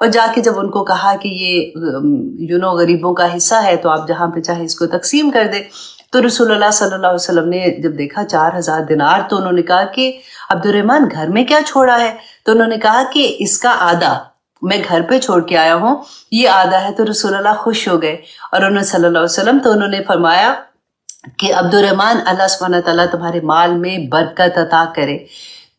اور جا کے جب ان کو کہا کہ یہ غریبوں کا حصہ ہے تو آپ جہاں پہ چاہے اس کو تقسیم کر دیں. تو رسول اللہ صلی اللہ علیہ وسلم نے جب دیکھا 4000 دینار تو انہوں نے کہا کہ عبد الرحمن گھر میں کیا چھوڑا ہے؟ تو انہوں نے کہا کہ اس کا آدھا میں گھر پہ چھوڑ کے آیا ہوں، یہ آدھا ہے. تو رسول اللہ خوش ہو گئے اور انہوں صلی اللہ علیہ وسلم تو انہوں نے فرمایا کہ عبد الرحمن اللہ سبحانہ تعالیٰ تمہارے مال میں برکت عطا کرے.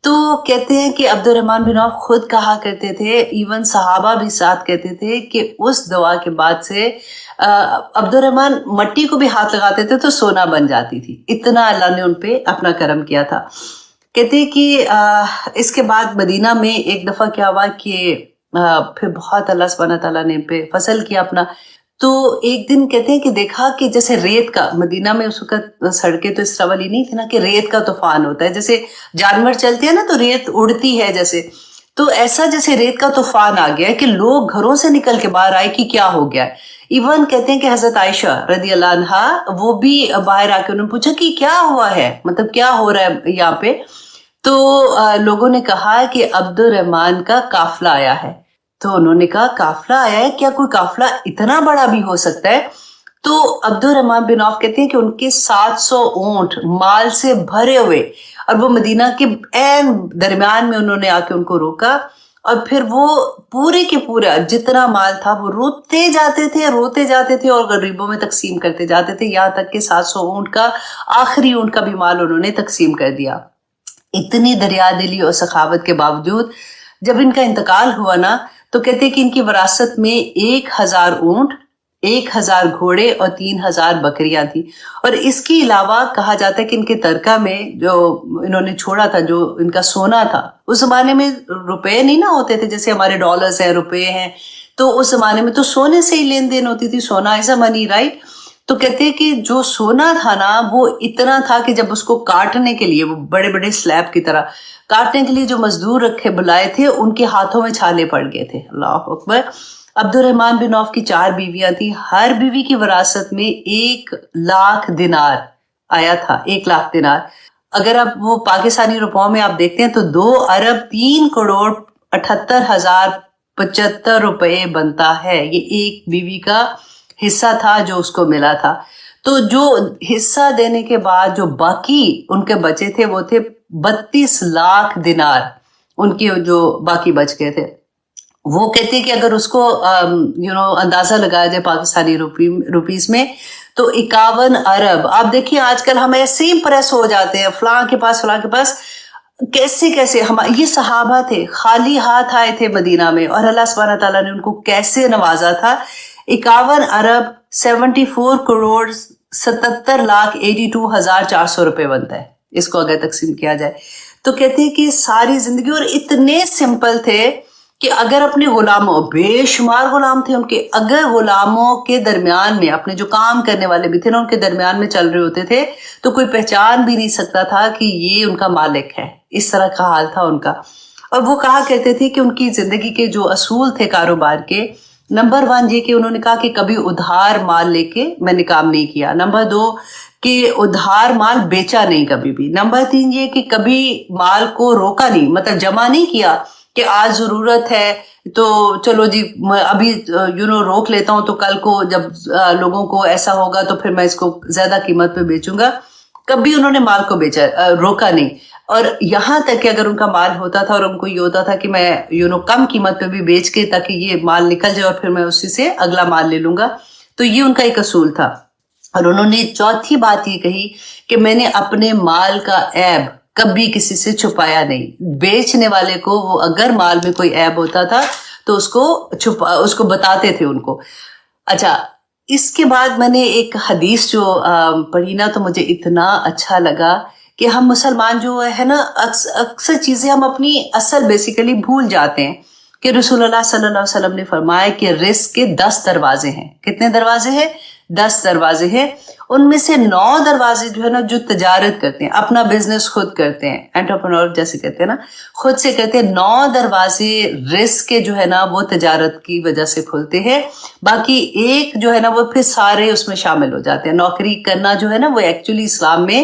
تو کہتے ہیں کہ عبد الرحمن بن عوف خود کہا کرتے تھے، ایون صحابہ بھی ساتھ کہتے تھے کہ اس دعا کے بعد سے عبد الرحمن مٹی کو بھی ہاتھ لگاتے تھے تو سونا بن جاتی تھی، اتنا اللہ نے ان پہ اپنا کرم کیا تھا. کہتے ہیں کہ اس کے بعد مدینہ میں ایک دفعہ کیا ہوا کہ پھر بہت اللہ سبحانہ تعالیٰ نے ان پہ فضل کیا اپنا. تو ایک دن کہتے ہیں کہ دیکھا کہ جیسے ریت کا، مدینہ میں اس وقت سڑکیں تو اس طرح والی نہیں تھی نا کہ ریت کا طوفان ہوتا ہے، جیسے جانور چلتے ہیں نا تو ریت اڑتی ہے جیسے، تو ایسا جیسے ریت کا طوفان آ گیا کہ لوگ گھروں سے نکل کے باہر آئے کہ کیا ہو گیا ہے. ایون کہتے ہیں کہ حضرت عائشہ رضی اللہ عنہا وہ بھی باہر آ کے انہوں نے پوچھا کہ کیا ہوا ہے، مطلب کیا ہو رہا ہے یہاں پہ. تو لوگوں نے کہا کہ عبد الرحمن کا قافلہ آیا ہے. تو انہوں نے کہا قافلہ آیا ہے؟ کیا کوئی قافلہ اتنا بڑا بھی ہو سکتا ہے؟ تو عبد الرحمن بن عوف کہتے ہیں کہ ان کے 700 اونٹ مال سے بھرے ہوئے، اور وہ مدینہ کے عین درمیان میں انہوں نے آ کے ان کو روکا، اور پھر وہ پورے کے پورا جتنا مال تھا وہ روتے جاتے تھے اور غریبوں میں تقسیم کرتے جاتے تھے، یہاں تک کہ 700 اونٹ کا آخری اونٹ کا بھی مال انہوں نے تقسیم کر دیا. اتنی دریا دلی اور سخاوت کے باوجود جب ان کا انتقال ہوا نا تو کہتے ہیں کہ ان کی وراثت میں 1000 اونٹ، 1000 گھوڑے اور 3000 بکریاں تھیں. اور اس کے علاوہ کہا جاتا ہے کہ ان کے ترکہ میں جو انہوں نے چھوڑا تھا، جو ان کا سونا تھا، اس زمانے میں روپے نہیں نہ ہوتے تھے جیسے ہمارے ڈالرز ہیں، روپے ہیں، تو اس زمانے میں تو سونے سے ہی لین دین ہوتی تھی، سونا ایز اے منی، رائٹ. تو کہتے ہیں کہ جو سونا تھا نا وہ اتنا تھا کہ جب اس کو کاٹنے کے لیے، وہ بڑے بڑے سلیب کی طرح کاٹنے کے لیے جو مزدور رکھے بلائے تھے ان کے ہاتھوں میں چھالے پڑ گئے تھے. اللہ اکبر. عبد الرحمن بن عوف کی 4 بیویاں تھیں، ہر بیوی کی وراثت میں 1,00,000 دینار آیا تھا. 1,00,000 دینار اگر آپ وہ پاکستانی روپوں میں آپ دیکھتے ہیں تو 2,03,78,075 روپے بنتا ہے. یہ ایک بیوی کا حصہ تھا جو اس کو ملا تھا. تو جو حصہ دینے کے بعد جو باقی ان کے بچے تھے وہ تھے 32 لاکھ دینار، ان کے جو باقی بچ گئے تھے. وہ کہتے ہیں کہ اگر اس کو اندازہ لگایا جائے پاکستانی روپیز میں تو 51 ارب. آپ دیکھیے آج کل ہم ایسے ہی پریس ہو جاتے ہیں، فلاں کے پاس کیسے یہ صحابہ تھے، خالی ہاتھ آئے تھے مدینہ میں، اور اللہ سبحانہ تعالیٰ نے ان کو کیسے نوازا تھا. 51 ارب 74 کروڑ 77,82,400 روپے بنتا ہے اس کو اگر تقسیم کیا جائے. تو کہتے ہیں کہ ساری زندگی، اور اتنے سمپل تھے کہ اگر اپنے غلاموں، بے شمار غلام تھے ان کے، اگر غلاموں کے درمیان میں اپنے جو کام کرنے والے بھی تھے نا ان کے درمیان میں چل رہے ہوتے تھے تو کوئی پہچان بھی نہیں سکتا تھا کہ یہ ان کا مالک ہے. اس طرح کا حال تھا ان کا. اور وہ کہا کرتے تھے کہ ان کی زندگی کے جو اصول تھے کاروبار کے، نمبر 1 یہ کہ انہوں نے کہا کہ کبھی ادھار مال لے کے میں نے کام نہیں کیا. نمبر 2 کہ ادھار مال بیچا نہیں کبھی بھی. نمبر 3 یہ کہ کبھی مال کو روکا نہیں، مطلب جمع نہیں کیا کہ آج ضرورت ہے تو چلو جی ابھی روک لیتا ہوں تو کل کو جب لوگوں کو ایسا ہوگا تو پھر میں اس کو زیادہ قیمت پہ بیچوں گا. کبھی انہوں نے مال کو روکا نہیں. اور یہاں تک کہ اگر ان کا مال ہوتا تھا اور ان کو یہ ہوتا تھا کہ میں کم قیمت پہ بھی بیچ کے تاکہ یہ مال نکل جائے اور پھر میں اسی سے اگلا مال لے لوں گا. تو یہ ان کا ایک اصول تھا. اور انہوں نے چوتھی بات یہ کہی کہ میں نے اپنے مال کا عیب کبھی کسی سے چھپایا نہیں. بیچنے والے کو وہ اگر مال میں کوئی عیب ہوتا تھا تو اس کو بتاتے تھے ان کو. اچھا، اس کے بعد میں نے ایک حدیث جو پڑھی نا تو مجھے اتنا اچھا لگا کہ ہم مسلمان جو ہے نا اکثر چیزیں ہم اپنی اصل بیسیکلی بھول جاتے ہیں. کہ رسول اللہ صلی اللہ علیہ وسلم نے فرمایا کہ رزق کے 10 دروازے ہیں. کتنے دروازے ہیں؟ 10 دروازے ہیں. ان میں سے 9 دروازے جو ہے نا جو تجارت کرتے ہیں، اپنا بزنس خود کرتے ہیں، انٹرپرنور جیسے کہتے ہیں نا، خود سے کہتے ہیں. 9 دروازے رزق کے جو ہے نا وہ تجارت کی وجہ سے کھلتے ہیں. باقی ایک جو ہے نا وہ پھر سارے اس میں شامل ہو جاتے ہیں. نوکری کرنا جو ہے نا وہ ایکچولی اسلام میں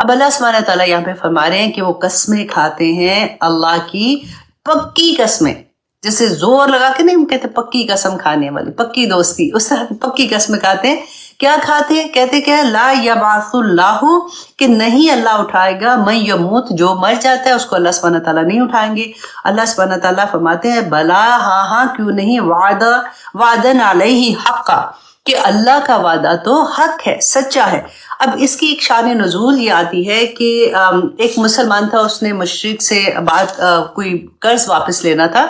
اب اللہ سبحانہ تعالیٰ یہاں پہ فرما رہے ہیں کہ وہ قسمیں کھاتے ہیں اللہ کی پکی قسمیں، جیسے زور لگا کے نہیں ہم کہتے پکی قسم کھانے والی، پکی دوستی، اس طرح پکی قسمیں کھاتے ہیں۔ کیا کھاتے ہیں؟ کہتے کہ لا یبعث اللہ، کہ نہیں اللہ اٹھائے گا، من یموت، جو مر جاتا ہے اس کو اللہ سبحانہ تعالیٰ نہیں اٹھائیں گے۔ اللہ سبحانہ تعالیٰ فرماتے ہیں بلا، ہاں ہاں کیوں نہیں، وعدن علیہ حقا، کہ اللہ کا وعدہ تو حق ہے، سچا ہے۔ اب اس کی ایک شان نزول یہ آتی ہے کہ ایک مسلمان تھا، اس نے مشرک سے کوئی قرض واپس لینا تھا،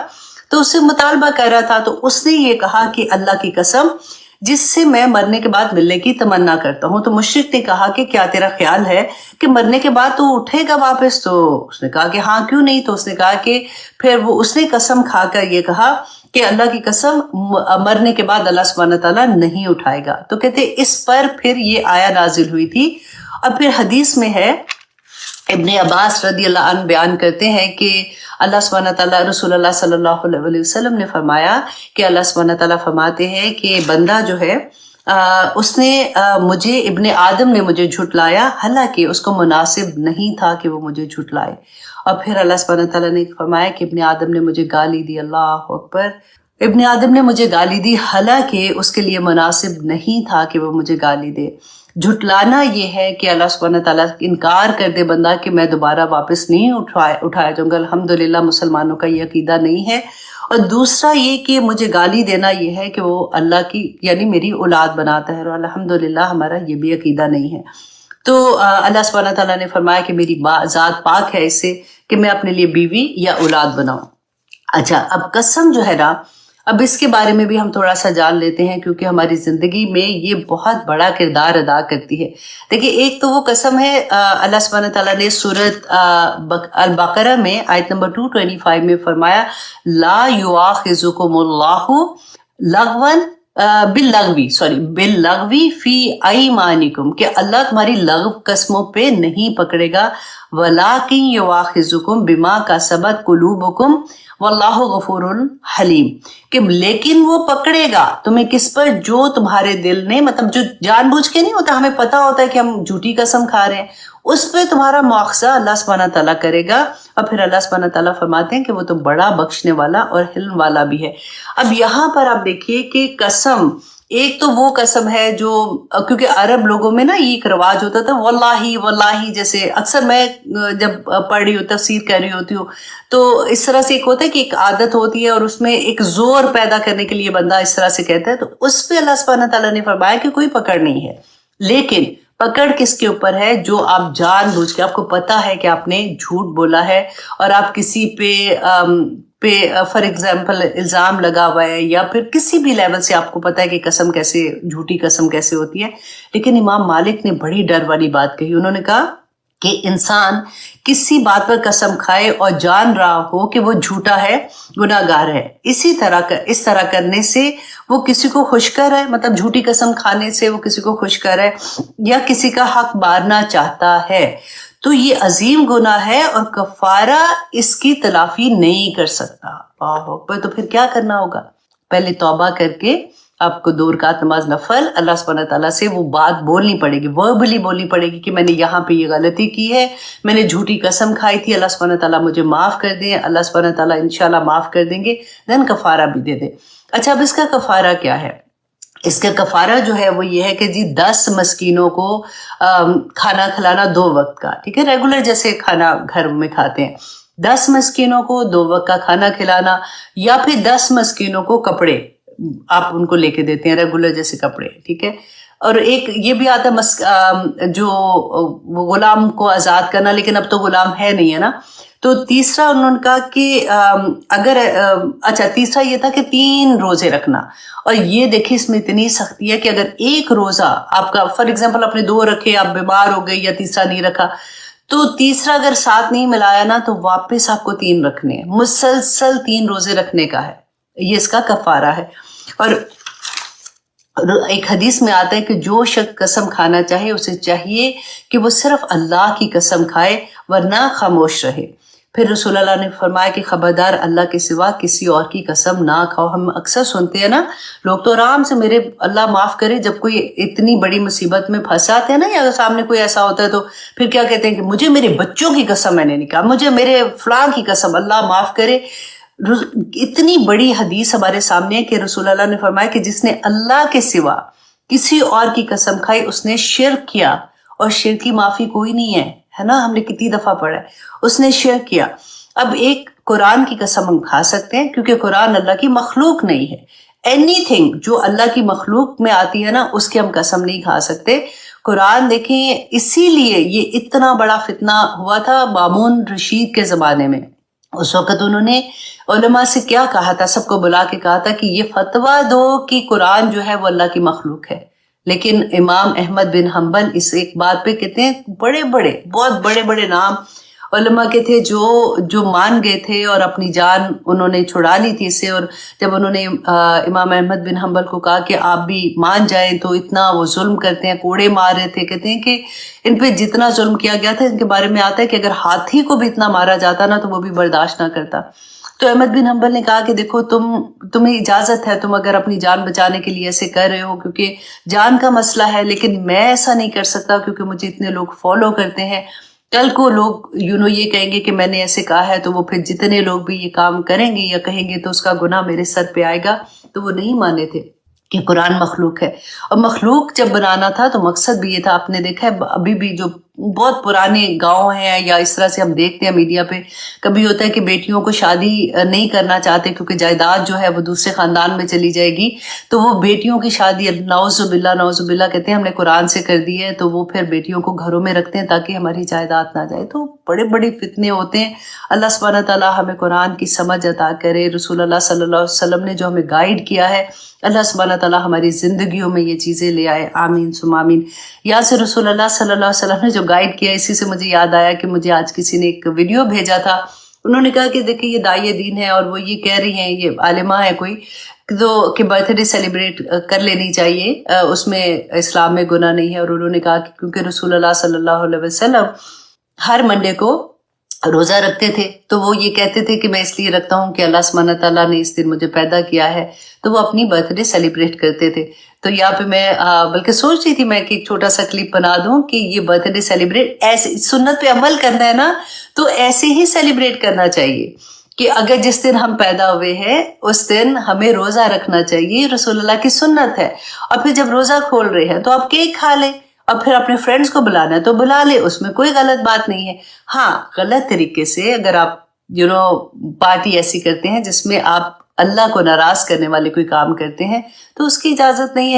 تو اس سے مطالبہ کر رہا تھا، تو اس نے یہ کہا کہ اللہ کی قسم جس سے میں مرنے کے بعد ملنے کی تمنا کرتا ہوں۔ تو مشرک نے کہا کہ کیا تیرا خیال ہے کہ مرنے کے بعد تو اٹھے گا واپس؟ تو اس نے کہا کہ ہاں کیوں نہیں۔ تو اس نے کہا کہ پھر اس نے قسم کھا کر یہ کہا کہ اللہ کی قسم مرنے کے بعد اللہ سبحانہ تعالیٰ نہیں اٹھائے گا۔ تو کہتے اس پر پھر یہ آیا نازل ہوئی تھی۔ اور پھر حدیث میں ہے، ابن عباس رضی اللہ عنہ بیان کرتے ہیں کہ اللہ سبحانہ تعالیٰ، رسول اللہ صلی اللہ علیہ وسلم نے فرمایا کہ اللہ سبحانہ تعالیٰ فرماتے ہیں کہ بندہ جو ہے اس نے مجھے، ابن آدم نے مجھے جھٹلایا، حالانکہ اس کو مناسب نہیں تھا کہ وہ مجھے جھٹلائے۔ اور پھر اللہ سبحانہ تعالیٰ نے فرمایا کہ ابن آدم نے مجھے گالی دی، اللہ اکبر، ابن آدم نے مجھے گالی دی حالانکہ اس کے لیے مناسب نہیں تھا کہ وہ مجھے گالی دے۔ جھٹلانا یہ ہے کہ اللہ سبحانہ تعالیٰ انکار کر دے بندہ کہ میں دوبارہ واپس نہیں اٹھایا جاؤں گا۔ الحمدللہ مسلمانوں کا یہ عقیدہ نہیں ہے۔ اور دوسرا یہ کہ مجھے گالی دینا یہ ہے کہ وہ اللہ کی یعنی میری اولاد بناتا ہے، اور الحمدللہ ہمارا یہ بھی عقیدہ نہیں ہے۔ تو اللہ سبحانہ تعالیٰ نے فرمایا کہ میری ذات پاک ہے اس سے کہ میں اپنے لیے بیوی یا اولاد بناؤں۔ اچھا، اب قسم جو ہے نا، اب اس کے بارے میں بھی ہم تھوڑا سا جان لیتے ہیں، کیونکہ ہماری زندگی میں یہ بہت بڑا کردار ادا کرتی ہے۔ دیکھیں، ایک تو وہ قسم ہے، اللہ سبحانہ تعالیٰ نے سورۃ البقرہ میں آیت نمبر 225 میں فرمایا لا یؤاخذکم اللہ باللغوی فی ایمانکم، کہ اللہ تمہاری لغو قسموں پہ نہیں پکڑے گا، ولیکن یؤاخذکم بما کسبت قلوبکم واللہ غفور حلیم، کہ لیکن وہ پکڑے گا تمہیں کس پر؟ جو تمہارے دل نے، مطلب جو جان بوجھ کے نہیں ہوتا، ہمیں پتا ہوتا ہے کہ ہم جھوٹی قسم کھا رہے ہیں، اس پہ تمہارا مواخذہ اللہ سبحانہ تعالیٰ کرے گا۔ اور پھر اللہ سبحانہ تعالیٰ فرماتے ہیں کہ وہ تو بڑا بخشنے والا اور حلم والا بھی ہے۔ اب یہاں پر آپ دیکھیے کہ قسم، ایک تو وہ قسم ہے جو، کیونکہ عرب لوگوں میں نا یہ ایک رواج ہوتا تھا واللہ واللہ، جیسے اکثر میں جب پڑھ رہی ہوں، تفسیر کر رہی ہوتی ہوں، تو اس طرح سے ایک ہوتا ہے کہ ایک عادت ہوتی ہے اور اس میں ایک زور پیدا کرنے کے لیے بندہ اس طرح سے کہتا ہے، تو اس پہ اللہ سبحانہ تعالیٰ نے فرمایا کہ کوئی پکڑ نہیں ہے۔ لیکن پکڑ کس کے اوپر ہے؟ جو آپ جان بوجھ کے، آپ کو پتا ہے کہ آپ نے جھوٹ بولا ہے اور آپ کسی پہ فار ایگزامپل الزام لگا ہوا ہے، یا پھر کسی بھی لیول سے آپ کو پتا ہے کہ قسم کیسے، جھوٹی قسم کیسے ہوتی ہے۔ لیکن امام مالک نے بڑی ڈر والی بات کہی، انہوں نے کہا کہ انسان کسی بات پر قسم کھائے اور جان رہا ہو کہ وہ جھوٹا ہے، گناہ گار ہے، اس طرح کرنے سے وہ کسی کو خوش کر رہا ہے، مطلب جھوٹی قسم کھانے سے وہ کسی کو خوش کر رہا ہے یا کسی کا حق مارنا چاہتا ہے، تو یہ عظیم گناہ ہے اور کفارہ اس کی تلافی نہیں کر سکتا۔ اللہ اکبر! تو پھر کیا کرنا ہوگا؟ پہلے توبہ کر کے آپ کو 2 رکعت نماز نفل اللہ سبحانہ تعالیٰ سے وہ بات بولنی پڑے گی، وربلی بولنی پڑے گی کہ میں نے یہاں پہ یہ غلطی کی ہے، میں نے جھوٹی قسم کھائی تھی، اللہ سبحانہ تعالیٰ مجھے معاف کر دیں، اللہ سبحانہ تعالیٰ انشاءاللہ معاف کر دیں گے، دین کفارہ بھی دے دیں۔ اچھا، اب اس کا کفارہ کیا ہے؟ اس کا کفارہ جو ہے وہ یہ ہے کہ 10 مسکینوں کو کھانا کھلانا 2 وقت کا، ٹھیک ہے، ریگولر جیسے کھانا گھر میں کھاتے ہیں، 10 مسکینوں کو 2 وقت کا کھانا کھلانا، یا پھر 10 مسکینوں کو کپڑے آپ ان کو لے کے دیتے ہیں، ریگولر جیسے کپڑے، ٹھیک ہے۔ اور ایک یہ بھی آتا ہے جو غلام کو آزاد کرنا، لیکن اب تو غلام ہے نہیں ہے نا۔ تو تیسرا انہوں نے کہا کہ اگر تیسرا یہ تھا کہ 3 روزے رکھنا، اور یہ دیکھیں اس میں اتنی سختی ہے کہ اگر ایک روزہ آپ کا، فار ایگزامپل آپ نے 2 رکھے، آپ بیمار ہو گئے یا تیسرا نہیں رکھا، تو تیسرا اگر ساتھ نہیں ملایا نا تو واپس آپ کو 3 رکھنے ہیں، مسلسل 3 روزے رکھنے کا ہے، یہ اس کا کفارہ ہے۔ اور ایک حدیث میں آتا ہے کہ جو شخص قسم کھانا چاہے اسے چاہیے کہ وہ صرف اللہ کی قسم کھائے ورنہ خاموش رہے۔ پھر رسول اللہ نے فرمایا کہ خبردار اللہ کے سوا کسی اور کی قسم نہ کھاؤ. ہم اکثر سنتے ہیں نا, لوگ تو آرام سے, میرے اللہ معاف کرے, جب کوئی اتنی بڑی مصیبت میں پھنساتے ہیں نا, یا اگر سامنے کوئی ایسا ہوتا ہے تو پھر کیا کہتے ہیں کہ مجھے میرے بچوں کی قسم میں نے نہیں کہا, مجھے میرے فلاں کی قسم. اللہ معاف کرے, اتنی بڑی حدیث ہمارے سامنے ہے کہ رسول اللہ نے فرمایا کہ جس نے اللہ کے سوا کسی اور کی قسم کھائی اس نے شرک کیا, اور شرک کی معافی کوئی نہیں ہے نا, ہم نے کتنی دفعہ پڑھا ہے, اس نے شرک کیا. اب ایک قرآن کی قسم ہم کھا سکتے ہیں کیونکہ قرآن اللہ کی مخلوق نہیں ہے. اینی تھنگ جو اللہ کی مخلوق میں آتی ہے نا, اس کی ہم قسم نہیں کھا سکتے. قرآن دیکھیں, اسی لیے یہ اتنا بڑا فتنہ ہوا تھا مامون رشید کے زمانے میں. اس وقت انہوں نے علماء سے کیا کہا تھا, سب کو بلا کے کہا تھا کہ یہ فتویٰ دو کہ قرآن جو ہے وہ اللہ کی مخلوق ہے. لیکن امام احمد بن حنبل اس ایک بات پہ کہتے ہیں, بہت بڑے بڑے نام علماء کے تھے جو مان گئے تھے اور اپنی جان انہوں نے چھڑا لی تھی اس سے. اور جب انہوں نے امام احمد بن حنبل کو کہا کہ آپ بھی مان جائیں تو اتنا وہ ظلم کرتے ہیں, کوڑے مار رہے تھے. کہتے ہیں کہ ان پہ جتنا ظلم کیا گیا تھا ان کے بارے میں آتا ہے کہ اگر ہاتھی کو بھی اتنا مارا جاتا نا تو وہ بھی برداشت نہ کرتا. تو احمد بن حنبل نے کہا کہ دیکھو تمہیں اجازت ہے, تم اگر اپنی جان بچانے کے لیے ایسے کر رہے ہو کیونکہ جان کا مسئلہ ہے, لیکن میں ایسا نہیں کر سکتا کیونکہ مجھے اتنے لوگ فالو کرتے ہیں. کل کو لوگ یہ کہیں گے کہ میں نے ایسے کہا ہے, تو وہ پھر جتنے لوگ بھی یہ کام کریں گے یا کہیں گے تو اس کا گناہ میرے سر پہ آئے گا. تو وہ نہیں مانے تھے کہ قرآن مخلوق ہے. اور مخلوق جب بنانا تھا تو مقصد بھی یہ تھا, آپ نے دیکھا ہے ابھی بھی جو بہت پرانے گاؤں ہیں یا اس طرح سے ہم دیکھتے ہیں میڈیا پہ, کبھی ہوتا ہے کہ بیٹیوں کو شادی نہیں کرنا چاہتے کیونکہ جائیداد جو ہے وہ دوسرے خاندان میں چلی جائے گی, تو وہ بیٹیوں کی شادی نعوذ باللہ کہتے ہیں ہم نے قرآن سے کر دی ہے, تو وہ پھر بیٹیوں کو گھروں میں رکھتے ہیں تاکہ ہماری جائیداد نہ جائے. تو بڑے فتنے ہوتے ہیں. اللہ سبحانہ تعالیٰ ہمیں قرآن کی سمجھ عطا کرے. رسول اللہ صلی اللہ علیہ وسلم نے جو ہمیں گائیڈ کیا ہے, اللہ سبحانہ تعالیٰ ہماری زندگیوں میں یہ چیزیں لے آئے. آمین ثم آمین. یہاں سے رسول اللہ صلی اللہ علیہ وسلم نے جو گائیڈ کیا, اسی سے مجھے یاد آیا کہ مجھے آج کسی نے ایک ویڈیو بھیجا تھا. انہوں نے کہا کہ دیکھیں یہ داعیہ دین ہے اور وہ یہ کہہ رہی ہیں, یہ عالمہ ہے کوئی, تو کہ برتھ ڈے سیلیبریٹ کر لینی چاہیے, اس میں اسلام میں گناہ نہیں ہے. اور انہوں نے کہا کہ کیونکہ رسول اللہ صلی اللہ علیہ وسلم ہر منڈے کو روزہ رکھتے تھے, تو وہ یہ کہتے تھے کہ میں اس لیے رکھتا ہوں کہ اللہ سبحانہ تعالیٰ نے اس دن مجھے پیدا کیا ہے, تو وہ اپنی برتھ ڈے سیلیبریٹ کرتے تھے. تو یہاں پہ میں بلکہ سوچ رہی تھی میں کہ ایک چھوٹا سا کلپ بنا دوں کہ یہ برتھ ڈے سیلیبریٹ ایسے سنت پہ عمل کرنا ہے نا, تو ایسے ہی سیلیبریٹ کرنا چاہیے کہ اگر جس دن ہم پیدا ہوئے ہیں اس دن ہمیں روزہ رکھنا چاہیے, رسول اللہ کی سنت ہے. اور پھر جب روزہ کھول رہے ہیں تو آپ کیک کھا لیں, اور پھر اپنے فرینڈس کو بلانا ہے تو بلا لے, اس میں کوئی غلط بات نہیں ہے. ہاں غلط طریقے سے اگر آپ پارٹی ایسی کرتے ہیں جس میں آپ اللہ کو ناراض کرنے والے کوئی کام کرتے ہیں تو اس کی اجازت نہیں ہے.